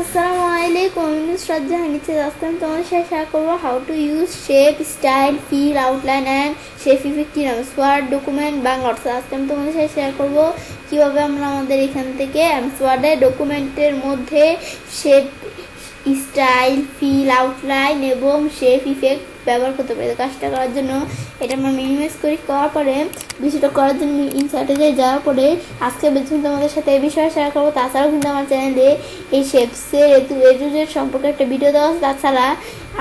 আসসালামু আলাইকুম। আমি শ্রদ্ধা নিচে আসলাম তোমাদের সাথে শেয়ার করবো how to use shape, style, fill, outline and shape effect in word document Bangla অর্থ। আজকে আমি তোমাদের সাথে শেয়ার করবো কীভাবে আমরা আমাদের এখান থেকে ওয়ার্ডে ডকুমেন্টের মধ্যে শেপ, স্টাইল, ফিল, আউটলাইন এবং শেপ ইফেক্ট ব্যবহার করতে পারি। কাজটা করার জন্য এটা আমরা মিনিমাইজ করার পরে বিষয়টা করার জন্য ইনসার্টে যাওয়ার পরে আজকে বেশি তোমাদের সাথে এই বিষয়ে শেয়ার করবো। তাছাড়াও কিন্তু আমার চ্যানেলে এই শেপসের এটুজের সম্পর্কে একটা ভিডিও দেওয়া আছে। তাছাড়া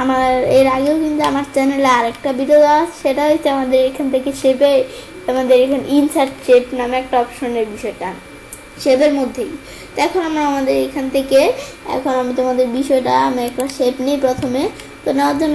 আমার এর আগেও কিন্তু আমার চ্যানেলে আরেকটা ভিডিও দেওয়া আছে, সেটা হচ্ছে আমাদের এখান থেকে শেপে আমাদের এখানে ইনসার্ট শেপ নামে একটা অপশনের বিষয়টা শেপের মধ্যেই। তো এখন আমরা আমাদের এখান থেকে আমি তোমাদের বিষয়টা আমি একটা শেপ নিই প্রথমে। তো নেওয়ার জন্য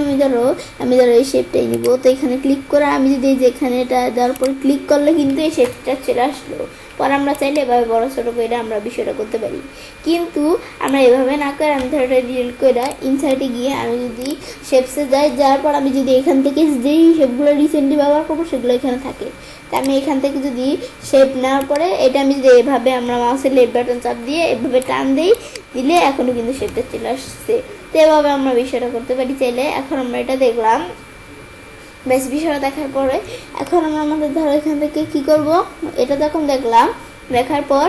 আমি ধরো এই শেপটাই নিব। তো এখানে ক্লিক করে আমি যদি যেখানে এটা দেওয়ার পর ক্লিক করলে কিন্তু এই শেপটা চলে আসলো। পরে আমরা চাইলে এভাবে বড় ছোটো করে আমরা বিষয়টা করতে পারি, কিন্তু আমরা এভাবে না করে আমি ধরো এটা ডিলিট করে ইনসার্টে গিয়ে আমি যদি শেপসে যাওয়ার পর আমি যদি এখান থেকে যেই শেপগুলো রিসেন্টলি ব্যবহার করবো সেগুলো এখানে থাকে। তো আমি এখান থেকে যদি শেপ নেওয়ার পরে এটা আমি যদি এভাবে আমরা মাউসের লেফট বাটন চাপ দিয়ে এভাবে টান দিলে এখনও কিন্তু শেপটা চলে আসছে। তো এভাবে আমরা বিষয়টা করতে পারি চাইলে। এখন আমরা এটা দেখলাম, বেশ বিষয়টা দেখার পরে এখন আমরা আমাদের ধরো এখান থেকে কী করব, এটা তখন দেখার পর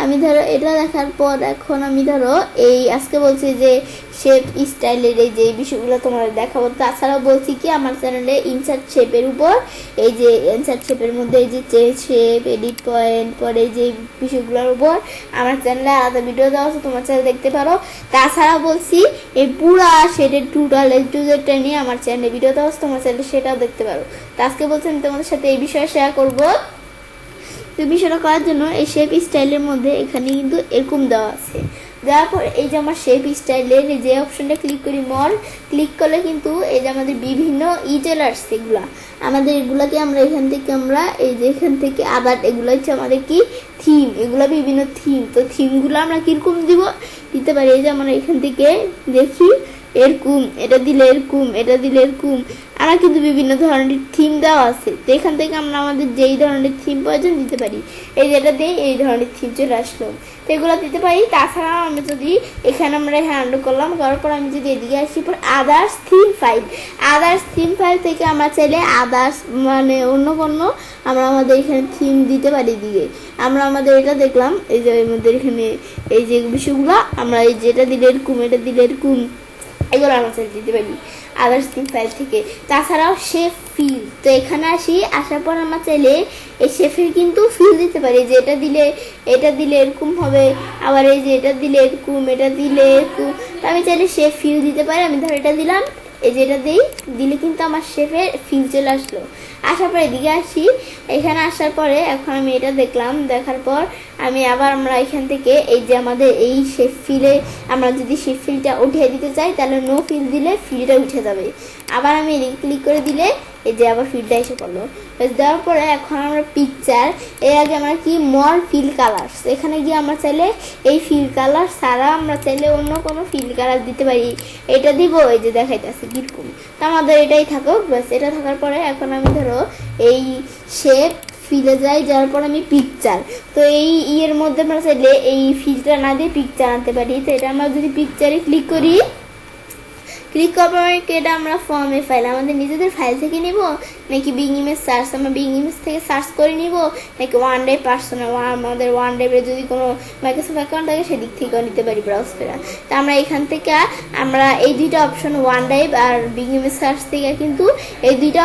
আমি ধরো এটা দেখার পর এখন আমি ধরো এই আজকে বলছি যে শেপ স্টাইলের এই যে বিষয়গুলো তোমাদের দেখাবো। তাছাড়াও বলছি কি আমার চ্যানেলে ইনসার্ট শেপের উপর এই যে ইনসার্ট শেপের মধ্যে এই যে শেপ, এডিট পয়েন্ট, পরে যে বিষয়গুলোর উপর আমার চ্যানেলে আলাদা ভিডিও দেওয়া আছে, তোমার চ্যানেলে দেখতে পারো। তাছাড়া বলছি এই পুরা শেডের টোটাল টুজেরটা নিয়ে আমার চ্যানেলে ভিডিও দেওয়া আছে, তোমার চ্যানেলে সেটাও দেখতে পারো। তো আজকে বলছি আমি তোমাদের সাথে এই বিষয়ে শেয়ার করবো। তো বিষয়টা করার জন্য এই শেপ স্টাইলের মধ্যে এখানে কিন্তু এরকম দেওয়া আছে। দেওয়ার পর এই যে আমার শেপ স্টাইলের যে অপশনটা ক্লিক করি, ক্লিক করলে কিন্তু এই যে আমাদের বিভিন্ন চলে আসছে। আমাদের এগুলাকে আমরা এখান থেকে এই যে এখান থেকে আবার এগুলো হচ্ছে আমাদের কি থিম, এগুলো বিভিন্ন থিম। তো থিমগুলো আমরা কীরকম দিতে পারি, এই যে আমরা এখান থেকে দেখি এরকম, এটা দিলে এরকম, এটা দিলে এরকম, আমরা কিন্তু বিভিন্ন ধরনের থিম দেওয়া আছে। তো এখান থেকে আমরা আমাদের যেই ধরনের থিম প্রয়োজন দিতে পারি। এই যেটা দিই এই ধরনের থিম চলে আসলো, তো এগুলো দিতে পারি। তাছাড়াও আমি যদি এখানে আমরা হ্যান্ড করলাম, করার পর আমি যদি এদিকে আসি পর আদার্স থিম ফাইল থেকে আমরা চাইলে আদার্স মানে অন্য কোনো আমরা আমাদের এখানে থিম দিতে পারি। দিকে আমরা আমাদের এটা দেখলাম এই যে এর মধ্যে এখানে এই যে বিষয়গুলো আমরা এই যেটা দিলে এরকম, এটা দিলে এরকম, এগুলো আমরা চাইলে দিতে পারি আদার্স থিম ফাইল থেকে। তাছাড়াও শেপ ফিল, তো এখানে আসার পর আমরা চাইলে এই শেফের কিন্তু ফিল দিতে পারি, যে এটা দিলে এরকম হবে, আবার এই যে এটা দিলে এরকম, এটা দিলে এরকম। তো আমি চাইলে শেপ ফিল দিতে পারি। আমি ধর এটা দিলাম, এই যে এটা দিলে কিন্তু আমার শেফের ফিল চলে আসলো। আসার পরে এদিকে আসি, এখানে আসার পরে এখন আমি এটা দেখলাম, দেখার পর আমরা এখান থেকে এই যে আমাদের এই শেপ ফিলে আমরা যদি শেপ ফিলটা উঠিয়ে দিতে চাই তাহলে নো ফিল দিলে ফিলটা উঠে যাবে। আবার আমি এদিকে ক্লিক করে দিলে এই যে আবার ফিলটা এসে পড়লো। দেওয়ার পরে এখন আমরা পিকচার, এর আগে আমরা কি মর ফিল কালার্স, এখানে গিয়ে আমরা চাইলে এই ফিল কালার ছাড়া আমরা চাইলে অন্য কোনো ফিল কালার দিতে পারি। এটা দিব, এই যে দেখাইতেছে কিরকম। তো আমাদের এটাই থাকুক, ব্যাস। এটা থাকার পরে এখন আমি ধরো এই শেপ ফিলে যাওয়ার পর আমি পিকচার, তো এই এর মধ্যে আমরা চাইলে এই ফিলটা না দিয়ে পিকচার আনতে পারি। তো এটা আমরা যদি পিকচারে ক্লিক করার পরে এটা আমরা ফর্মে ফাইল আমাদের নিজেদের ফাইল থেকে নিব, নাকি বিং ইমেজ সার্চ আমরা বিং ইমেজ থেকে সার্চ করে নিব, নাকি ওয়ান ড্রাইভ পার্সোনাল আমাদের ওয়ান ড্রাইভের যদি কোনো মাইক্রোসফট অ্যাকাউন্ট থাকে সেদিক থেকেও নিতে পারি ব্রাউজ করে। তো আমরা এখান থেকে এই দুইটা option one drive are being image search থেকে কিন্তু এই দুইটা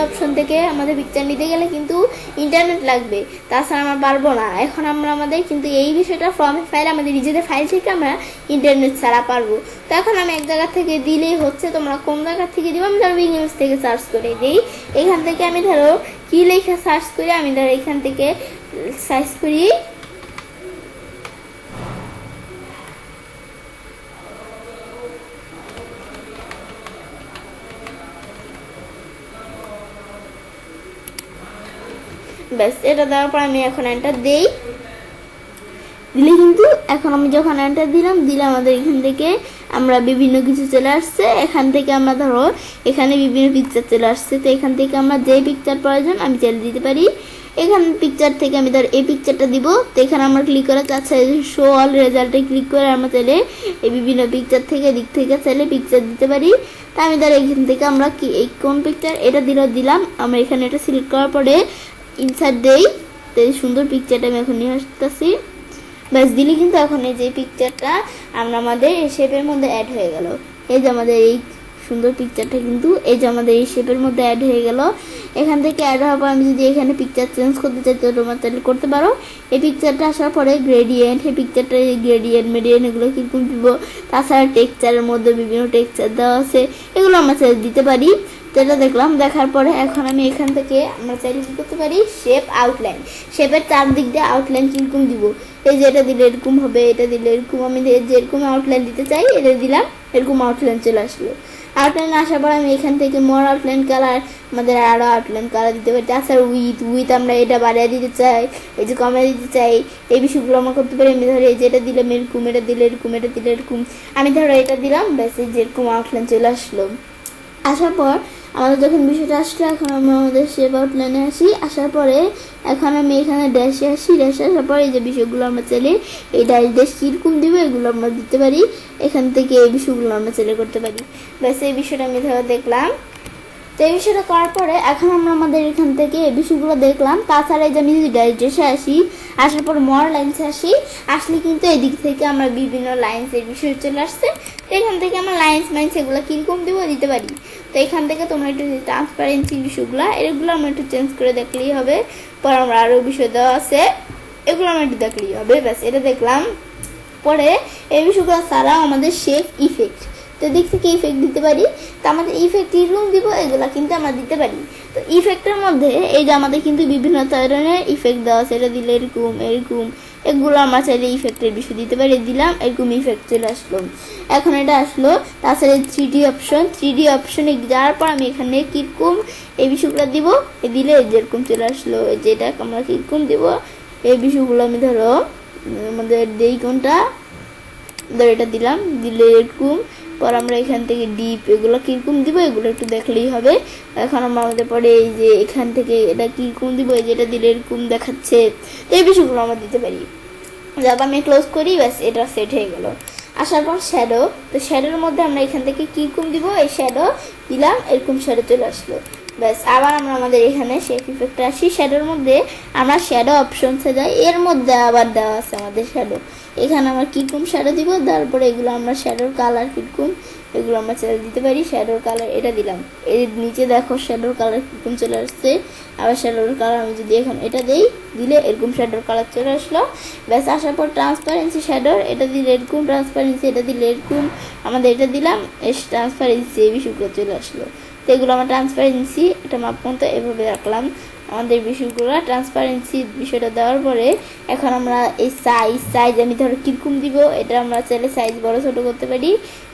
অপশন থেকে আমাদের পিকচার নিতে গেলে কিন্তু ইন্টারনেট লাগবে, তাছাড়া আমরা পারবো না। এখন আমাদের কিন্তু এই বিষয়টা ফর্মে ফাইল আমাদের নিজেদের ফাইল থেকে আমরা ইন্টারনেট ছাড়া পারবো। তো এখন আমি এক জায়গা থেকে দিলেই হচ্ছে, তোমরা কোন জায়গা থেকে দিবো আমি ধরো বিং ইমেজ থেকে সার্চ করে দিই। এখান থেকে আমি ধরো কি লেখা সার্চ করি, আমি ধরো এখান থেকে সার্চ করি ব্যাস। এটা দেওয়ার পর আমি এখন এন্টার দিই, দিলে কিন্তু এখন আমি যখন এন্টার দিলাম আমাদের এখান থেকে আমরা বিভিন্ন কিছু চলে আসছে। এখান থেকে আমরা ধরো এখানে বিভিন্ন পিকচার চলে আসছে। তো এখান থেকে আমরা যেই পিকচার প্রয়োজন আমি চাইলে দিতে পারি। এখানে পিকচার থেকে আমি ধর এই পিকচারটা দিব, তো এখানে আমরা ক্লিক করে চাচ্ছে শো অল রেজাল্টে ক্লিক করে আমরা চাইলে এই বিভিন্ন পিকচার থেকে দিক থেকে চাইলে পিকচার দিতে পারি। তা আমি ধর এখান থেকে আমরা কি এই কোন পিকচার এটা দিলাম, আমরা এখানে এটা সিলেক্ট করার পরে ইনসার্ট দেই, তো এই সুন্দর পিকচারটা আমি এখন নিয়ে আসতেছি। ব্যাস দিলে কিন্তু এখন এই যে পিকচারটা আমরা আমাদের এই শেপের মধ্যে অ্যাড হয়ে গেল। এই যে আমাদের এই সুন্দর পিকচারটা কিন্তু এই যে আমাদের এই শেপের মধ্যে অ্যাড হয়ে গেল। এখান থেকে অ্যাড হওয়ার পর আমি যদি এখানে পিকচার চেঞ্জ করতে চাই তো তোমরা চাইলে করতে পারো। এই পিকচারটা আসার পরে গ্রেডিয়েন্ট, এই পিকচারটা গ্রেডিয়েন্ট মেডিয়েন্ট এগুলো কিরকম দিব, তাছাড়া টেক্সচারের মধ্যে বিভিন্ন টেক্সচার দেওয়া আছে, এগুলো আমরা চাইলে দিতে পারি। তো এটা দেখলাম, দেখার পরে এখন আমি এখান থেকে আমরা চাইলে কি করতে পারি, শেপ আউটলাইন, শেপের চারদিক দিয়ে আউটলাইন কিরকম দিব, এই যে এটা দিলে এরকম হবে, এটা দিলে এরকম, আমি যেরকম আউটলাইন দিতে চাই এটা দিলাম, এরকম আউটলাইন চলে আসলো। আউটলাইন আসার পর আমি এখান থেকে মোর আউটলাইন কালার, আমাদের আরও আউটলাইন কালার দিতে পারি। তাছাড়া উইথ আমরা এটা বাড়িয়ে দিতে চাই, এই যে কমে দিতে চাই, এই বিষয়গুলো আমরা করতে পারি। আমি ধরো এই যে এটা দিলাম এরকম, এটা দিলে এরকম, এটা দিলে এরকম, আমি ধরো এটা দিলাম, ব্যাস এই যেরকম আউটলাইন চলে আসলো। আসার পর আমাদের যখন বিষয়টা আসলো, এখন আমরা আমাদের শেপ আউটলাইনে আসি। আসার পরে এখন আমি এখানে ড্যাশে আসি, ড্যাশে আসার পরে এই যে বিষয়গুলো আমরা চাইলে এই ড্যাশ কীরকম দিব এগুলো আমরা দিতে পারি। এখান থেকে এই বিষয়গুলো আমরা চাইলে করতে পারি। ব্যাস এই বিষয়টা আমি ধরো দেখলাম। তো এই বিষয়টা করার পরে এখন আমরা আমাদের এখান থেকে এই বিষয়গুলো দেখলাম। তাছাড়া এই যে আমি যদি ড্যাশে আসি, আসার পর মোর লাইন্সে আসলে কিন্তু এদিক থেকে আমরা বিভিন্ন লাইন্সের বিষয় চলে আসছে। তো এখান থেকে আমরা লাইন্স এগুলো কীরকম দিতে পারি। তো এখান থেকে তোমরা একটু ট্রান্সপারেন্সি বিষয়গুলো এগুলো আমরা একটু চেঞ্জ করে দেখলেই হবে। পর আমরা আরও বিষয় দেওয়া আছে, এগুলো আমরা একটু দেখলেই হবে। ব্যাস এটা দেখলাম। পরে এই বিষয়গুলো ছাড়াও আমাদের শেপ ইফেক্ট, তো দিক থেকে ইফেক্ট দিতে পারি। তো আমাদের ইফেক্ট কীরকম দিব এগুলো কিন্তু আমরা দিতে পারি। তো ইফেক্টের মধ্যে এই যে আমাদের কিন্তু বিভিন্ন ধরনের ইফেক্ট দেওয়া আছে, এটা দিলে এরকম এরকম, এগুলো আমরা চাইলে ইফেক্টের বিষয় দিতে পারি। দিলাম, এরকম ইফেক্ট চলে আসলো। এখন এটা আসলো। তাছাড়া 3D অপশনে যাওয়ার পর আমি এখানে কীরকম এই বিষয়গুলো দিব, দিলে যেরকম চলে আসলো। যেটা আমরা কীরকম দিব এই বিষয়গুলো আমি ধরো আমাদের দেই কোনটা, ধর এটা দিলাম, দিলে এরকম। পর আমরা এখান থেকে ডিপ এগুলো কীরকম দিব এগুলো একটু দেখলেই হবে। এখন আমরা আমাদের পরে এই যে এখান থেকে এটা কীরকম দিব, এই যেটা দিলে এরকম দেখাচ্ছে, তো এই বিষয়গুলো আমরা দিতে পারি। যাবা আমি ক্লোজ করি, ব্যাস এটা সেট হয়ে গেল। আসার পর শ্যাডো, তো শ্যাডোর মধ্যে আমরা এখান থেকে কীরকম দিব, এই শ্যাডো দিলাম, এরকম শ্যাডো চলে আসলো। ব্যাস আবার আমরা আমাদের এখানে শেপ ইফেক্টে আসি। শ্যাডোর মধ্যে আমরা শ্যাডো অপশনসে যাই, এর মধ্যে আবার দেওয়া আছে আমাদের শ্যাডো। এখানে আমরা কীরকম শ্যাডো দিব, তারপরে এগুলো আমরা শ্যাডোর কালার কীরকম এগুলো আমরা দিতে পারি। শ্যাডোর কালার এটা দিলাম, এর নিচে দেখো শ্যাডোর কালার কীরকম চলে আসছে। আবার শ্যাডোর কালার আমি যদি এখন এটা দিই, দিলে এরকম শ্যাডোর কালার চলে আসলো। ব্যাস আসার পর ট্রান্সপারেন্সি শ্যাডোর, এটা দিলে এরকম ট্রান্সপারেন্সি, এটা দিলে এরকম, আমাদের এটা দিলাম, এর ট্রান্সপারেন্সি এই বিষয়গুলো চলে আসলো। তো এগুলো আমরা ট্রান্সপারেন্সি এটা মাপ মতো এভাবে রাখলাম। আমাদের বিষয়গুলো ট্রান্সপারেন্সি বিষয়টা দেওয়ার পরে এখন আমরা এই সাইজ আমি ধরো কীরকম দিব, এটা আমরা চাইলে সাইজ বড় ছোটো করতে পারি।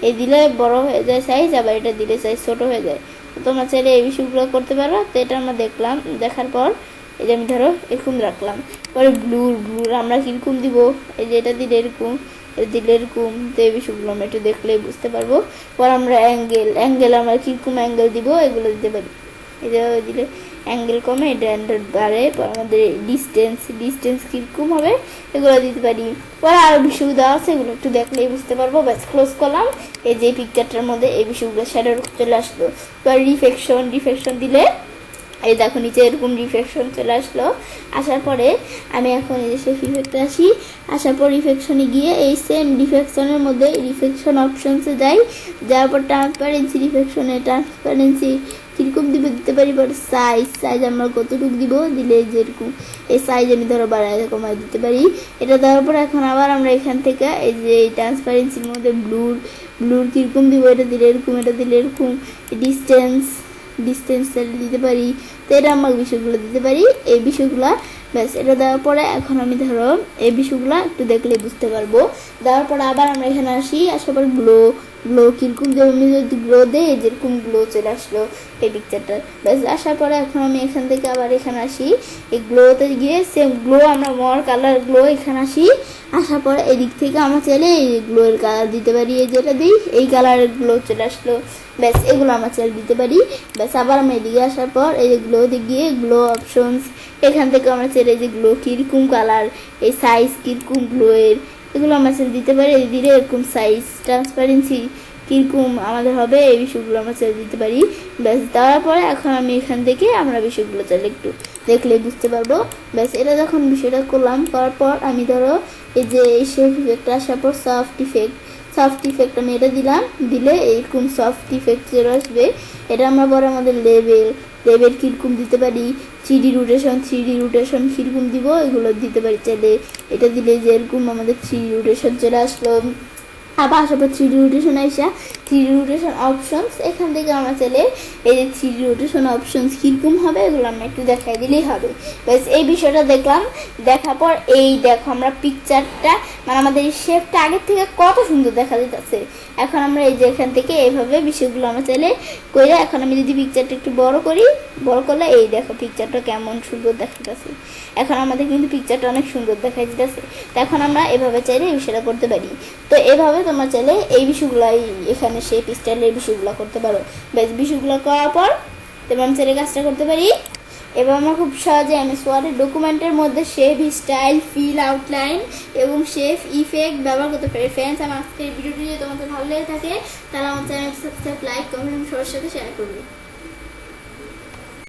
এই দিলে বড় হয়ে যায় সাইজ, আবার এটা দিলে সাইজ ছোটো হয়ে যায়। তো তোমরা চাইলে এই বিষয়গুলো করতে পারো। তো এটা আমরা দেখলাম, দেখার পর এই যে আমি ধরো এরকম রাখলাম। পরে ব্লুর আমরা কীরকম দিব, এই যে এটা দিলে এরকম, এটা দিলে এরকম, তো এই বিষয়গুলো আমরা একটু দেখলেই বুঝতে পারবো। পর আমরা অ্যাঙ্গেল আমরা কীরকম অ্যাঙ্গেল দিব এগুলো দিতে পারি। এটা দিলে অ্যাঙ্গেল কমে, এটা বাড়ে। পর আমাদের ডিস্টেন্স কীরকম হবে এগুলো দিতে পারি। পরে আরও বিষয় দেওয়া আছে, এগুলো একটু দেখলেই বুঝতে পারবো। ব্যাস ক্লোজ করলাম। এই যে পিকচারটার মধ্যে এই বিষয়গুলো শ্যাডোর চলে আসলো। পর রিফ্লেকশন দিলে এই দেখো নিচে এরকম রিফ্লেকশন চলে আসলো। আসার পরে আমি এখন এই যে শেপ ইফেক্টে আসি। আসার পর রিফ্লেকশনে গিয়ে এই সেম রিফ্লেকশনের মধ্যে রিফ্লেকশন অপশনসে যাই। যাওয়ার পর ট্রান্সপারেন্সি কীরকম দিতে পারি। পর সাইজ আমরা কতটুকু দিব, দিলে যেরকম এই সাইজ আমি ধরো বাড়ায় কমায় দিতে পারি। এটা দেওয়ার পর এখন আবার আমরা এখান থেকে এই যে এই ট্রান্সপারেন্সির মধ্যে ব্লুর কীরকম দিব, এটা দিলে এরকম, এটা দিলে এরকম, ডিস্টেন্স দিতে পারি। তো এটা আমরা বিষয়গুলো দিতে পারি, এই বিষয়গুলো। ব্যাস এটা দেওয়ার পরে এখন আমি ধরো এই বিষয়গুলো একটু দেখলে বুঝতে পারবো। দেওয়ার পরে আবার আমরা এখানে আসি। আসার পর গ্লো কিরকম দেবো, আমি যদি গ্লো দেই যেরকম গ্লো চলে আসলো এই পিকচারটা। ব্যাস আসার পরে এখন আমি এখান থেকে আবার এখানে আসি, এই গ্লোতে গিয়ে সেম গ্লো আমরা মর কালার গ্লো এখানে আসি। আসার পরে এদিক থেকে আমরা চাইলে এই গ্লোয়ের কালার দিতে পারি, এই যেটা দিই এই কালারের গ্লো চলে আসলো। ব্যাস এগুলো আমরা চাইলে দিতে পারি। ব্যাস আবার আমরা এদিকে আসার পর এই যে গ্লোতে গিয়ে গ্লো অপশনস, এখান থেকে আমরা চাইলে যে গ্লো কীরকম কালার, এই সাইজ কীরকম গ্লোয়ের, এগুলো আমরা চাইলে দিতে পারি। দিলে এরকম সাইজ ট্রান্সপারেন্সি কীরকম আমাদের হবে এই বিষয়গুলো আমরা চাইলে দিতে পারি। ব্যাস দেওয়ার পরে এখন আমি এখান থেকে আমরা বিষয়গুলো চাইলে একটু দেখলে বুঝতে পারবো। ব্যাস এটা যখন বিষয়টা করলাম, করার পর আমি ধরো এই যে শেপ ইফেক্ট আসার পর সফট ইফেক্ট আমি এটা দিলাম, দিলে এইরকম সফট ইফেক্ট চলে আসবে। এটা আমরা পরে আমাদের লেভেল কীরকম দিতে পারি, থ্রি ডি রোটেশন কীরকম দিব এগুলো দিতে পারি চাইলে। এটা দিলে যে এরকম আমাদের থ্রি রোটেশন চলে আসলো। আবার আসার পর থ্রি রোটেশন আসা, থ্রি রোটেশন অপশনস, এখান থেকে আমরা চাইলে এই যে থ্রি রোটেশন অপশনস কীরকম হবে এগুলো আমরা একটু দেখাই দিলেই হবে। ব্যাস এই বিষয়টা দেখলাম, দেখার পর এই দেখো আমরা পিকচারটা মানে আমাদের এই শেপটা আগের থেকে কত সুন্দর দেখা যাচ্ছে। এখন আমরা এই যে এখান থেকে এইভাবে বিষয়গুলো আমরা চাইলে করে, এখন আমি যদি পিকচারটা একটু বড় করি, বড় করলে এই দেখো পিকচারটা কেমন সুন্দর দেখা যাচ্ছে। এখন আমাদের কিন্তু পিকচারটা অনেক সুন্দর দেখা যাচ্ছে। তো এখন আমরা এভাবে চাইলে এই বিষয়টা করতে পারি। তো এভাবে তোমরা চাইলে এই বিষয়গুলাই এখানে শেপ স্টাইলের বিষয়গুলো করতে পারো। বেশ বিষয়গুলো করার পর তোমরা আমি চাইলে কাজটা করতে পারি। এবার আমরা খুব সহজে এমএস ওয়ার্ডের ডকুমেন্টের মধ্যে শেপ স্টাইল ফিল আউটলাইন এবং শেপ ইফেক্ট ব্যবহার করতে পারি। ফ্রেন্ডস, আমার আজকের ভিডিওটি যদি তোমাদের ভালো লেগে থাকে তাহলে আমার চ্যানেলটি সাবস্ক্রাইব, লাইক, কমেন্ট এবং সবার সাথে শেয়ার করবে।